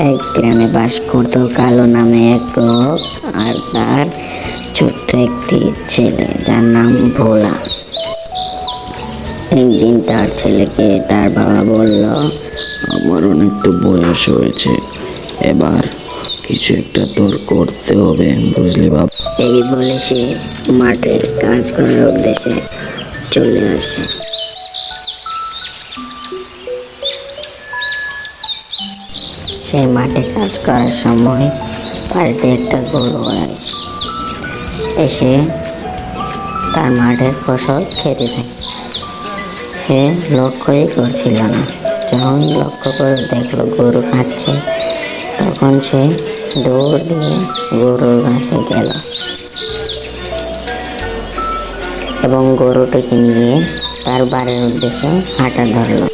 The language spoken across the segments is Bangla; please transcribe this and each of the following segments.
এক গ্রামে বাস করত কালো নামে এক লোক আর তার ছোট্ট একটি ছেলে যার নাম ভোলা। একদিন তার ছেলেকে তার বাবা বলল, আমার অনেক তো বয়স হয়েছে, এবার কিছু একটা তোর করতে হবে, বুঝলি বাবা। এই বলে সে মাঠে কাজ করার উদ্দেশ্যে চলে আসে। সে মাঠে কাজ করার সময় পাশ দিয়ে একটা গরু এসে তার মাঠের ফসল খেতে থাকে। সে লক্ষ্যই করছিল না। যখন লক্ষ্য করে দেখলো গরু খাচ্ছে, তখন সে দৌড় দিয়ে গরুর কাছে গেল এবং গরুটিকে নিয়ে তার বাড়ির উদ্দেশ্যে হাঁটা ধরলো।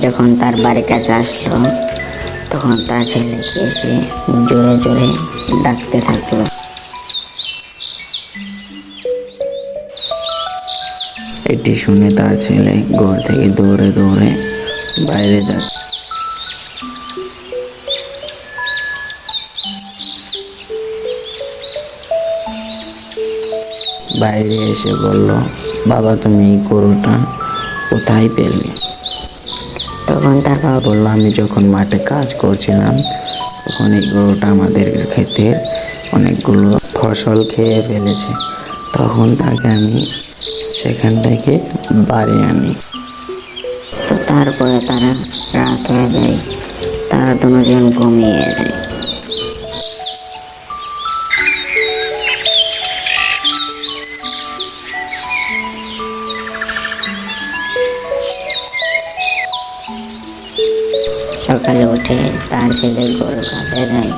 যখন তার বাড়ির কাছে আসলো, তখন তার ছেলেকে এসে জোরে জোরে ডাকতে থাকলো। এটি শুনে তার ছেলে ঘর থেকে দৌড়ে দৌড়ে বাইরে যায়। বাইরে এসে বলল, বাবা তুমি এই গরুটা কোথায় পেলে? তখন তার বাবা বলল, আমি যখন মাঠে কাজ করছিলাম তখন এই গরুটা আমাদের ক্ষেতের অনেকগুলো ফসল খেয়ে ফেলেছে, তখন তাকে আমি সেখান থেকে বাড়ি আনি। তো তারপরে তারা রাত হয়ে যায়, তারা দুজন ঘুমিয়ে যায়। সকালে উঠে তার ছেলে গরু কাছে যায়।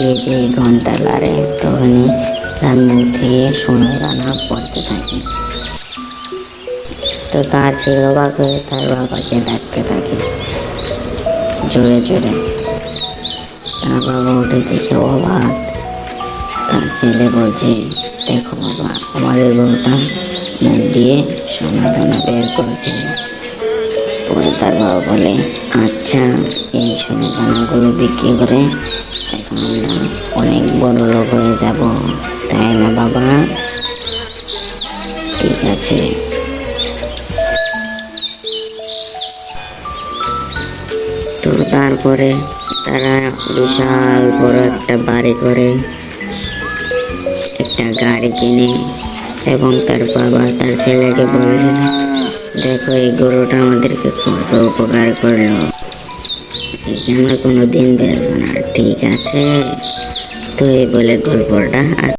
এই যে ঘন্টা লাড়ে, তখনই তার মুখ থেকে সোনার দানা পড়তে থাকে। তো তার ছেলে অবাক হয়ে তার বাবাকে ডাকতে থাকে জোরে জোরে। তার বাবা উঠে দেখে অবাক। তার ছেলে বলছে, দেখো বাবা, আমাদের গরুটা মুখ দিয়ে সোনার দানা বের করেছে। পরে তার বাবা বলে, আচ্ছা, এই সোনার দানাগুলো বিক্রি করে এখন আমরা অনেক বড় লোক হয়ে যাব, তাই না বাবা? ঠিক আছে। তো তারপরে তারা বিশাল বড় একটা বাড়ি করে, একটা গাড়ি কিনে, এবং তার বাবা তার ছেলেকে বলল, দেখো এই গরুটা আমাদেরকে খুব উপকার করলো, আমরা কোনোদিন বেচবো না, ঠিক আছে? তো এই বলে গল্পটা